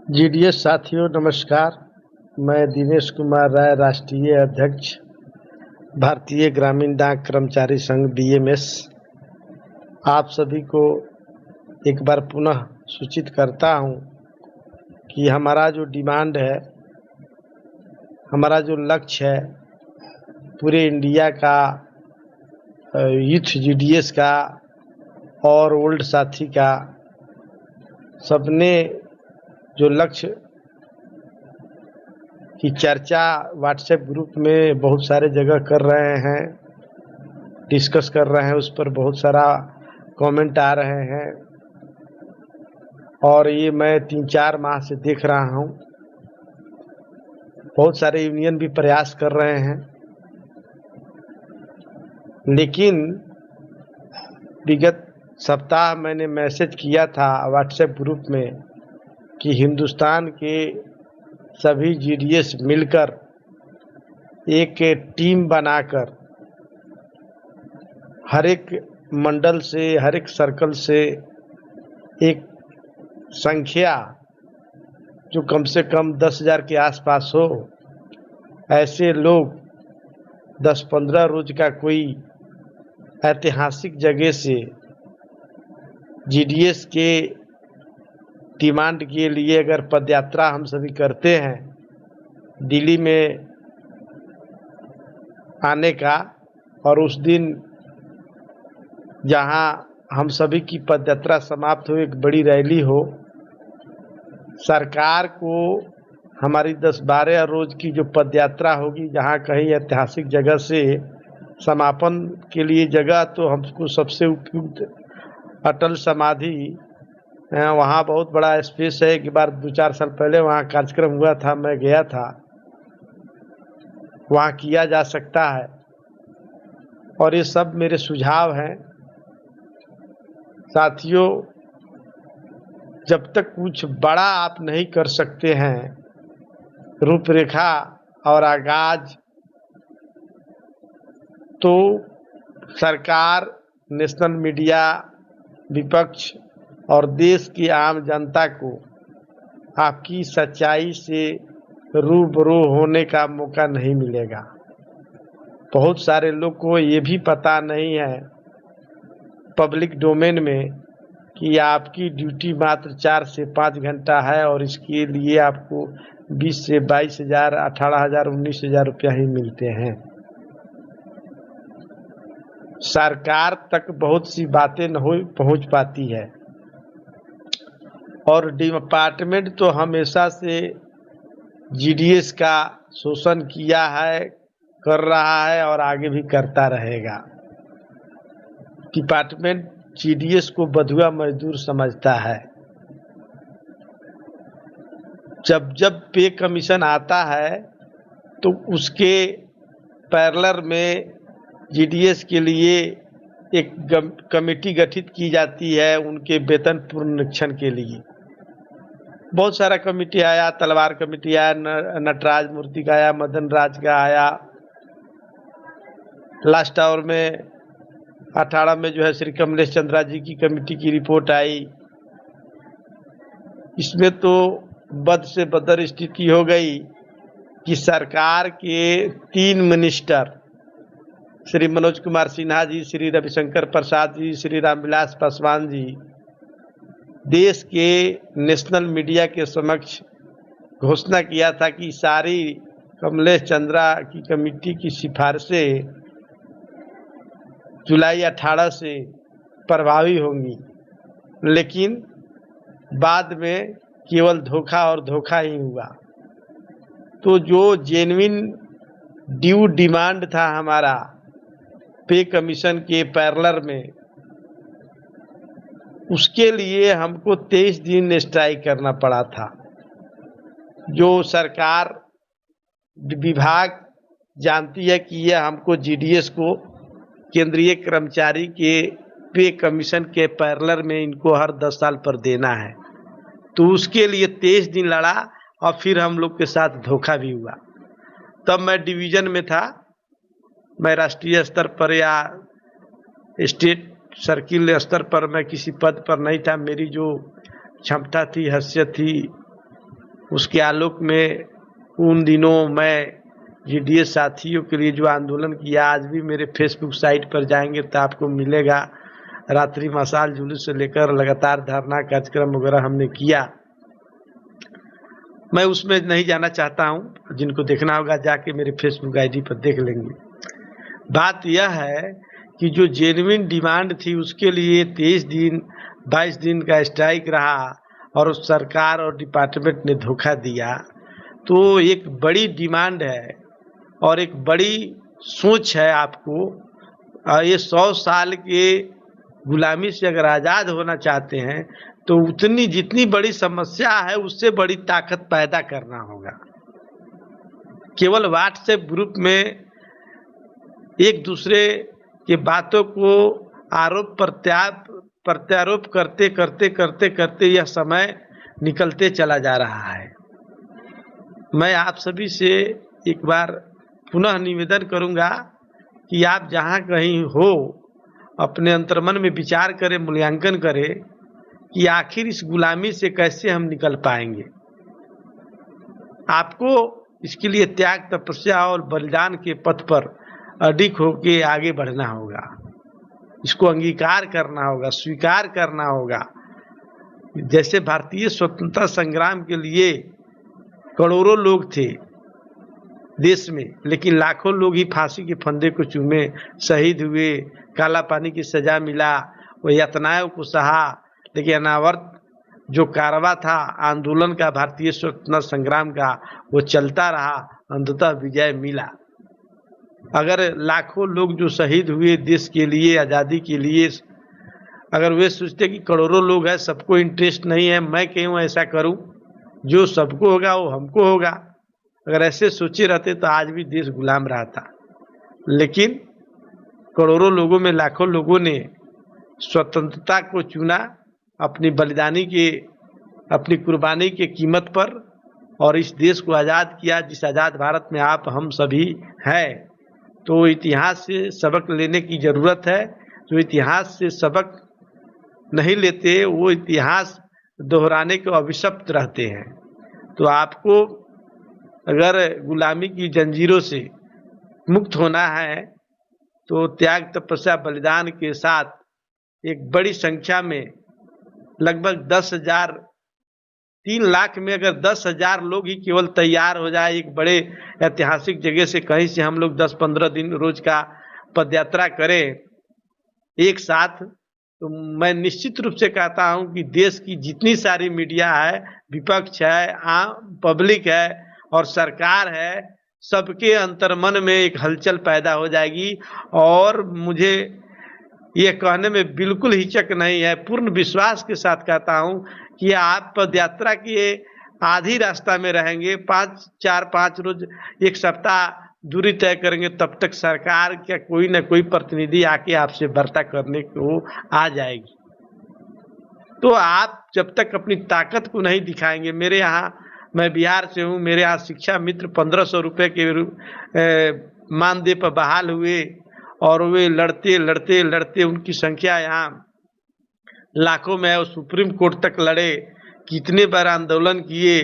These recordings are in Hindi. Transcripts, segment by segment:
जीडीएस साथियों नमस्कार। मैं दिनेश कुमार राय, राष्ट्रीय अध्यक्ष भारतीय ग्रामीण डाक कर्मचारी संघ बीएमएस, आप सभी को एक बार पुनः सूचित करता हूं कि हमारा जो डिमांड है, हमारा जो लक्ष्य है, पूरे इंडिया का यूथ जीडीएस का और ओल्ड साथी का सबने जो लक्ष्य की चर्चा व्हाट्सएप ग्रुप में बहुत सारे जगह कर रहे हैं, डिस्कस कर रहे हैं, उस पर बहुत सारा कमेंट आ रहे हैं और ये मैं 3-4 माह से देख रहा हूँ। बहुत सारे यूनियन भी प्रयास कर रहे हैं, लेकिन विगत सप्ताह मैंने मैसेज किया था व्हाट्सएप ग्रुप में कि हिंदुस्तान के सभी जीडीएस मिलकर एक टीम बनाकर हर एक मंडल से, हर एक सर्कल से एक संख्या जो कम से कम 10,000 के आसपास हो, ऐसे लोग 10-15 रोज का कोई ऐतिहासिक जगह से जीडीएस के डिमांड के लिए अगर पदयात्रा हम सभी करते हैं दिल्ली में आने का, और उस दिन जहां हम सभी की पदयात्रा समाप्त हो, एक बड़ी रैली हो, सरकार को हमारी 10-12 रोज की जो पदयात्रा होगी, जहां कहीं ऐतिहासिक जगह से समापन के लिए जगह, तो हमको सबसे उपयुक्त अटल समाधि, वहाँ बहुत बड़ा स्पेस है। एक बार 2-4 साल पहले वहाँ कार्यक्रम हुआ था, मैं गया था, वहाँ किया जा सकता है। और ये सब मेरे सुझाव हैं साथियों। जब तक कुछ बड़ा आप नहीं कर सकते हैं, रूपरेखा और आगाज, तो सरकार, नेशनल मीडिया, विपक्ष और देश की आम जनता को आपकी सच्चाई से रूबरू होने का मौका नहीं मिलेगा। बहुत सारे लोग को ये भी पता नहीं है पब्लिक डोमेन में कि आपकी ड्यूटी मात्र 4 से 5 घंटा है और इसके लिए आपको 20 से 22,000, 18,000, 19,000 रुपया ही मिलते हैं। सरकार तक बहुत सी बातें नहीं पहुंच पाती है और डिपार्टमेंट तो हमेशा से जीडीएस का शोषण किया है, कर रहा है और आगे भी करता रहेगा। डिपार्टमेंट जीडीएस को बंधुआ मजदूर समझता है। जब जब पे कमीशन आता है तो उसके पैरेलल में जीडीएस के लिए एक कमेटी गठित की जाती है उनके वेतन पुनरीक्षण के लिए। बहुत सारा कमेटी आया, तलवार कमेटी आया, नटराज मूर्ति का आया, मदन राज का आया, लास्ट आवर में 18 में जो है श्री कमलेश चंद्रा जी की कमेटी की रिपोर्ट आई। इसमें तो बद से बदतर स्थिति हो गई कि सरकार के 3 मिनिस्टर, श्री मनोज कुमार सिन्हा जी, श्री रविशंकर प्रसाद जी, श्री रामविलास पासवान जी, देश के नेशनल मीडिया के समक्ष घोषणा किया था कि सारी कमलेश चंद्रा की कमेटी की सिफारिशें जुलाई 18 से प्रभावी होंगी, लेकिन बाद में केवल धोखा और धोखा ही हुआ। तो जो जेन्युइन ड्यू डिमांड था हमारा पे कमीशन के पैरेलल में, उसके लिए हमको 23 दिन स्ट्राइक करना पड़ा था। जो सरकार विभाग जानती है कि यह हमको जीडीएस को केंद्रीय कर्मचारी के पे कमीशन के पैरेलल में इनको हर 10 साल पर देना है, तो उसके लिए 23 दिन लड़ा और फिर हम लोग के साथ धोखा भी हुआ। तब मैं डिवीजन में था, मैं राष्ट्रीय स्तर पर या स्टेट सर्किल स्तर पर मैं किसी पद पर नहीं था। मेरी जो क्षमता थी, हैसियत थी, उसके आलोक में उन दिनों मैं जीडीएस साथियों के लिए जो आंदोलन किया, आज भी मेरे फेसबुक साइट पर जाएंगे तो आपको मिलेगा। रात्रि मशाल जुलूस से लेकर लगातार धरना कार्यक्रम वगैरह हमने किया। मैं उसमें नहीं जाना चाहता हूं, जिनको देखना होगा जाके मेरे फेसबुक आईडी पर देख लेंगे। बात यह है कि जो जेन्युइन डिमांड थी उसके लिए 23 दिन 22 दिन का स्ट्राइक रहा और उस सरकार और डिपार्टमेंट ने धोखा दिया। तो एक बड़ी डिमांड है और एक बड़ी सोच है आपको। ये 100 साल के गुलामी से अगर आज़ाद होना चाहते हैं तो उतनी जितनी बड़ी समस्या है उससे बड़ी ताकत पैदा करना होगा। केवल व्हाट्सएप ग्रुप में एक दूसरे के बातों को आरोप प्रत्यारोप करते करते करते करते यह समय निकलते चला जा रहा है। मैं आप सभी से एक बार पुनः निवेदन करूंगा कि आप जहां कहीं हो अपने अंतर्मन में विचार करें, मूल्यांकन करें कि आखिर इस गुलामी से कैसे हम निकल पाएंगे। आपको इसके लिए त्याग, तपस्या और बलिदान के पथ पर अडिग होकर आगे बढ़ना होगा। इसको अंगीकार करना होगा, स्वीकार करना होगा। जैसे भारतीय स्वतंत्रता संग्राम के लिए करोड़ों लोग थे देश में, लेकिन लाखों लोग ही फांसी के फंदे को चूमे, शहीद हुए, काला पानी की सजा मिला, वो यातनाओं को सहा, लेकिन अनावर्त जो कारवा था आंदोलन का, भारतीय स्वतंत्रता संग्राम का, वो चलता रहा, अंततः विजय मिला। अगर लाखों लोग जो शहीद हुए देश के लिए, आज़ादी के लिए, अगर वे सोचते कि करोड़ों लोग हैं, सबको इंटरेस्ट नहीं है, मैं क्यों ऐसा करूं, जो सबको होगा वो हमको होगा, अगर ऐसे सोचे रहते तो आज भी देश गुलाम रहा था। लेकिन करोड़ों लोगों में लाखों लोगों ने स्वतंत्रता को चुना अपनी बलिदानी के, अपनी कुर्बानी के कीमत पर, और इस देश को आज़ाद किया जिस आज़ाद भारत में आप हम सभी हैं। तो इतिहास से सबक लेने की ज़रूरत है। जो इतिहास से सबक नहीं लेते वो इतिहास दोहराने को अभिशप्त रहते हैं। तो आपको अगर गुलामी की जंजीरों से मुक्त होना है तो त्याग, तपस्या, बलिदान के साथ एक बड़ी संख्या में लगभग 10,000, 3 लाख में अगर 10,000 लोग ही केवल तैयार हो जाए एक बड़े ऐतिहासिक जगह से, कहीं से हम लोग 10-15 दिन रोज का पदयात्रा करें एक साथ, तो मैं निश्चित रूप से कहता हूं कि देश की जितनी सारी मीडिया है, विपक्ष है, आम पब्लिक है और सरकार है, सबके अंतर्मन में एक हलचल पैदा हो जाएगी। और मुझे ये कहने में बिल्कुल हिचक नहीं है, पूर्ण विश्वास के साथ कहता हूं कि आप पदयात्रा के आधी रास्ता में रहेंगे, 4-5 रोज, एक सप्ताह दूरी तय करेंगे, तब तक सरकार का कोई न कोई प्रतिनिधि आके आपसे वार्ता करने को आ जाएगी। तो आप जब तक अपनी ताकत को नहीं दिखाएंगे, मेरे यहाँ, मैं बिहार से हूँ, मेरे यहाँ शिक्षा मित्र 1500 रुपये के मानदेय पर बहाल हुए और वे लड़ते लड़ते लड़ते उनकी संख्या यहाँ लाखों में है। सुप्रीम कोर्ट तक लड़े, कितने बार आंदोलन किए,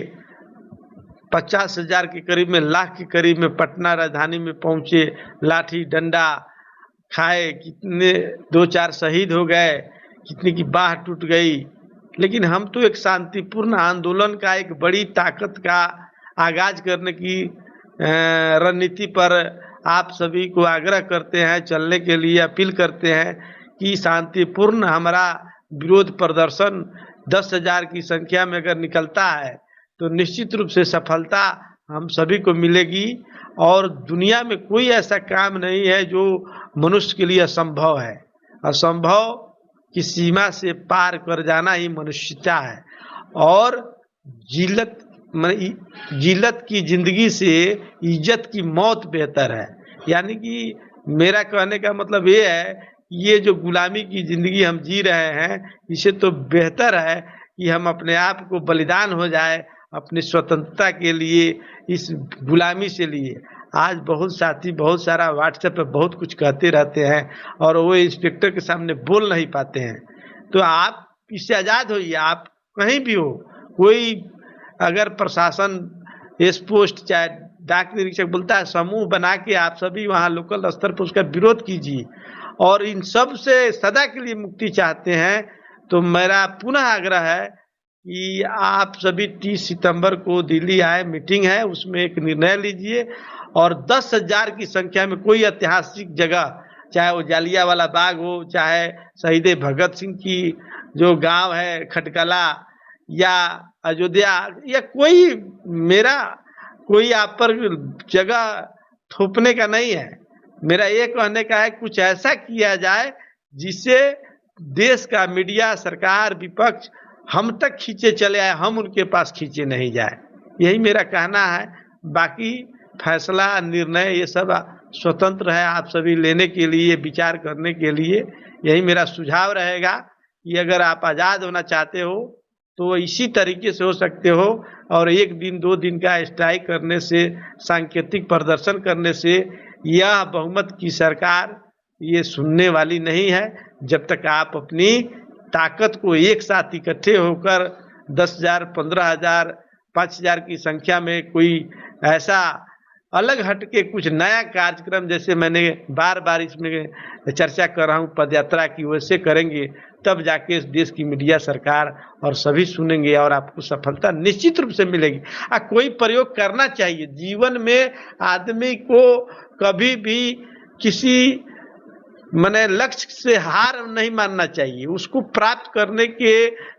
50,000 के करीब में, लाख के करीब में पटना राजधानी में पहुंचे, लाठी डंडा खाए, कितने 2-4 शहीद हो गए, कितने की बाह टूट गई। लेकिन हम तो एक शांतिपूर्ण आंदोलन का, एक बड़ी ताकत का आगाज करने की रणनीति पर आप सभी को आग्रह करते हैं, चलने के लिए अपील करते हैं कि शांतिपूर्ण हमारा विरोध प्रदर्शन 10,000 की संख्या में अगर निकलता है तो निश्चित रूप से सफलता हम सभी को मिलेगी। और दुनिया में कोई ऐसा काम नहीं है जो मनुष्य के लिए असंभव है। असंभव की सीमा से पार कर जाना ही मनुष्यता है। और जिल्लत की जिंदगी से इज्जत की मौत बेहतर है। यानी कि मेरा कहने का मतलब ये है, ये जो गुलामी की जिंदगी हम जी रहे हैं, इसे तो बेहतर है कि हम अपने आप को बलिदान हो जाए अपनी स्वतंत्रता के लिए, इस गुलामी से लिए। आज बहुत साथी बहुत सारा व्हाट्सएप पे बहुत कुछ कहते रहते हैं और वो इंस्पेक्टर के सामने बोल नहीं पाते हैं। तो आप इससे आज़ाद होइए, आप कहीं भी हो, कोई अगर प्रशासन इस पोस्ट चाहे डाक निरीक्षक बोलता है समूह बना के आप सभी वहाँ लोकल स्तर पर उसका विरोध कीजिए और इन सब से सदा के लिए मुक्ति चाहते हैं, तो मेरा पुनः आग्रह है कि आप सभी 30 सितंबर को दिल्ली आए, मीटिंग है, उसमें एक निर्णय लीजिए और 10,000 की संख्या में कोई ऐतिहासिक जगह, चाहे वो जालियांवाला बाग हो, चाहे शहीद भगत सिंह की जो गांव है खटकला या अयोध्या, या कोई, मेरा कोई आप पर जगह थोपने का नहीं है, मेरा ये कहने का है कुछ ऐसा किया जाए जिससे देश का मीडिया, सरकार, विपक्ष हम तक खींचे चले आए, हम उनके पास खींचे नहीं जाए। यही मेरा कहना है। बाकी फैसला, निर्णय ये सब स्वतंत्र है आप सभी लेने के लिए, विचार करने के लिए। यही मेरा सुझाव रहेगा कि अगर आप आज़ाद होना चाहते हो तो इसी तरीके से हो सकते हो, और 1 दिन 2 दिन का स्ट्राइक करने से, सांकेतिक प्रदर्शन करने से यह बहुमत की सरकार ये सुनने वाली नहीं है। जब तक आप अपनी ताकत को एक साथ इकट्ठे होकर 10,000, 15,000, 5,000 की संख्या में कोई ऐसा अलग हटके कुछ नया कार्यक्रम, जैसे मैंने बार बार इसमें चर्चा कर रहा हूँ पदयात्रा की, वैसे करेंगे तब जाके इस देश की मीडिया, सरकार और सभी सुनेंगे और आपको सफलता निश्चित रूप से मिलेगी। कोई प्रयोग करना चाहिए जीवन में। आदमी को कभी भी किसी मने लक्ष्य से हार नहीं मानना चाहिए, उसको प्राप्त करने के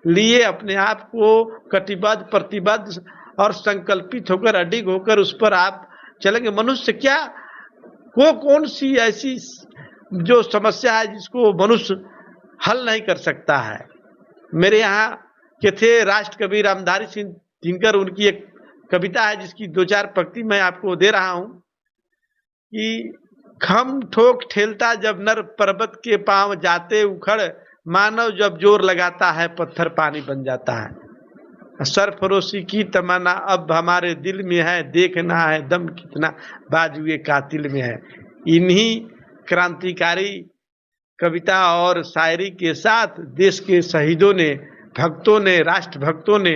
लिए अपने आप को कटिबद्ध, प्रतिबद्ध और संकल्पित होकर, अडिग होकर उस पर आप चलेंगे। मनुष्य क्या को कौन सी ऐसी जो समस्या है जिसको मनुष्य हल नहीं कर सकता है। मेरे यहाँ के थे राष्ट्र कवि रामधारी सिंह दिनकर, उनकी एक कविता है जिसकी 2-4 पंक्ति मैं आपको दे रहा हूँ कि खम ठोक ठेलता जब नर पर्वत के पांव जाते उखड़, मानव जब जोर लगाता है पत्थर पानी बन जाता है। सरफरोशी की तमन्ना अब हमारे दिल में है, देखना है दम कितना बाजुए कातिल में है। इन्हीं क्रांतिकारी कविता और शायरी के साथ देश के शहीदों ने, भक्तों ने, राष्ट्रभक्तों ने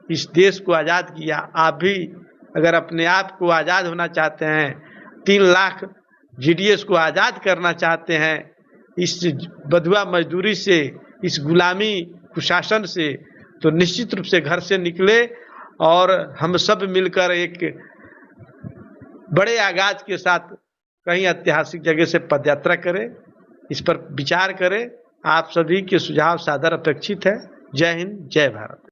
इस देश को आज़ाद किया। आप भी अगर अपने आप को आज़ाद होना चाहते हैं, 3 लाख जीडीएस को आज़ाद करना चाहते हैं इस बधुआ मजदूरी से, इस गुलामी कुशासन से, तो निश्चित रूप से घर से निकले और हम सब मिलकर एक बड़े आगाज के साथ कहीं ऐतिहासिक जगह से पदयात्रा करें, इस पर विचार करें। आप सभी के सुझाव सादर अपेक्षित है। जय हिंद, जय भारत।